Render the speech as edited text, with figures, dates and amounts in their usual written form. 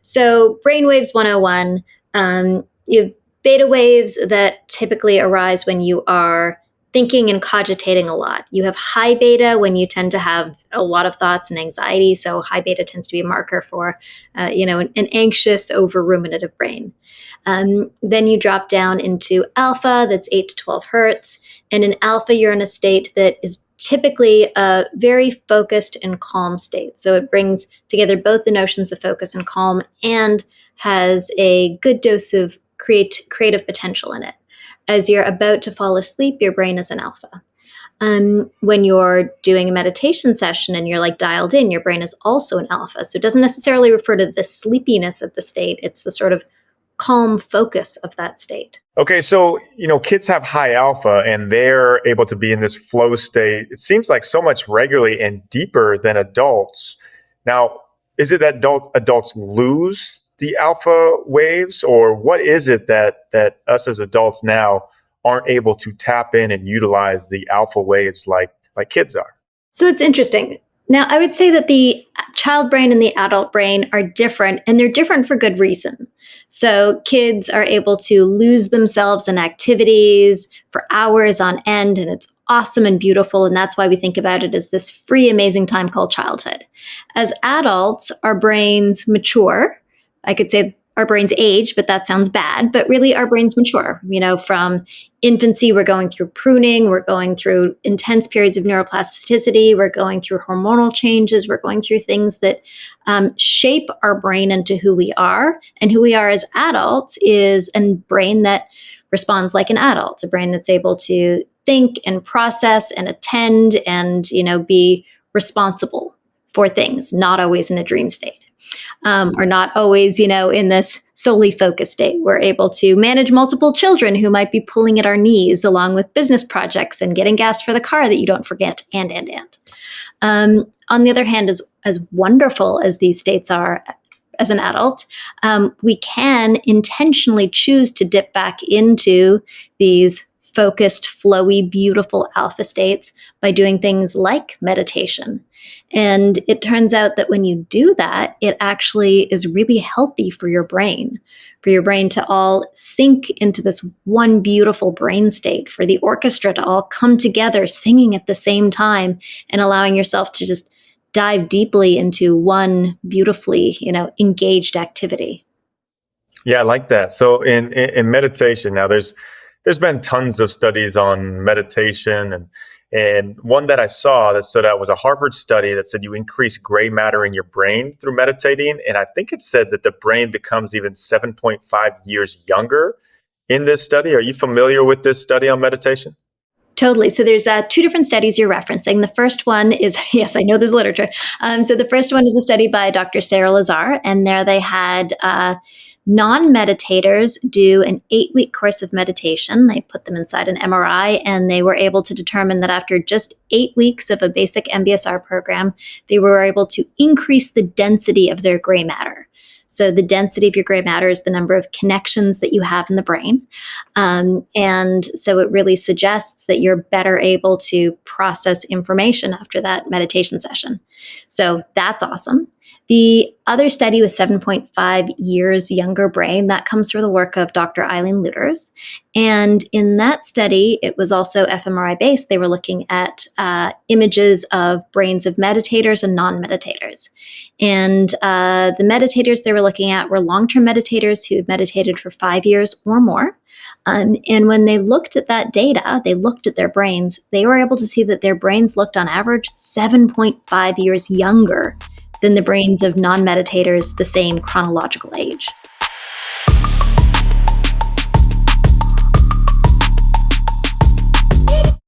So Brainwaves 101, you have beta waves that typically arise when you are thinking and cogitating a lot. You have high beta when you tend to have a lot of thoughts and anxiety. So high beta tends to be a marker for, an anxious, over-ruminative brain. Then you drop down into alpha, that's 8 to 12 hertz. And in alpha, you're in a state that is typically a very focused and calm state. So it brings together both the notions of focus and calm and has a good dose of creative potential in it. As you're about to fall asleep, your brain is in alpha. When you're doing a meditation session and you're like dialed in, your brain is also in alpha. So it doesn't necessarily refer to the sleepiness of the state. It's the sort of calm focus of that state. Okay, so, kids have high alpha and they're able to be in this flow state. It seems like so much regularly and deeper than adults. Now, is it that adults lose the alpha waves, or what is it that us as adults now aren't able to tap in and utilize the alpha waves like kids are? So that's interesting. Now, I would say that the child brain and the adult brain are different, and they're different for good reason. So kids are able to lose themselves in activities for hours on end, and it's awesome and beautiful, and that's why we think about it as this free, amazing time called childhood. As adults, our brains mature. I could say our brains age, but that sounds bad. But really, our brains mature. From infancy, we're going through pruning, we're going through intense periods of neuroplasticity, we're going through hormonal changes, we're going through things that shape our brain into who we are. And who we are as adults is a brain that responds like an adult, a brain that's able to think and process and attend and, be responsible for things, not always in a dream state. Or not always, in this solely focused state. We're able to manage multiple children who might be pulling at our knees, along with business projects and getting gas for the car that you don't forget, and. On the other hand, as wonderful as these states are as an adult, we can intentionally choose to dip back into these focused, flowy, beautiful alpha states by doing things like meditation. And it turns out that when you do that, it actually is really healthy for your brain to all sync into this one beautiful brain state, for the orchestra to all come together singing at the same time and allowing yourself to just dive deeply into one beautifully, engaged activity. Yeah, I like that. So in meditation, now there's been tons of studies on meditation, and one that I saw that stood out was a Harvard study that said you increase gray matter in your brain through meditating. And I think it said that the brain becomes even 7.5 years younger in this study. Are you familiar with this study on meditation? Totally. So there's two different studies you're referencing. The first one is, yes, I know there's literature. So the first one is a study by Dr. Sarah Lazar, and there they had non-meditators do an 8-week course of meditation. They put them inside an MRI, and they were able to determine that after just 8 weeks of a basic MBSR program, they were able to increase the density of their gray matter. So the density of your gray matter is the number of connections that you have in the brain. And so it really suggests that you're better able to process information after that meditation session. So that's awesome. The other study with 7.5 years younger brain, that comes from the work of Dr. Eileen Luders. And in that study, it was also fMRI based. They were looking at images of brains of meditators and non-meditators. And the meditators they were looking at were long-term meditators who had meditated for 5 years or more. And when they looked at that data, they looked at their brains, they were able to see that their brains looked on average 7.5 years younger than the brains of non-meditators the same chronological age.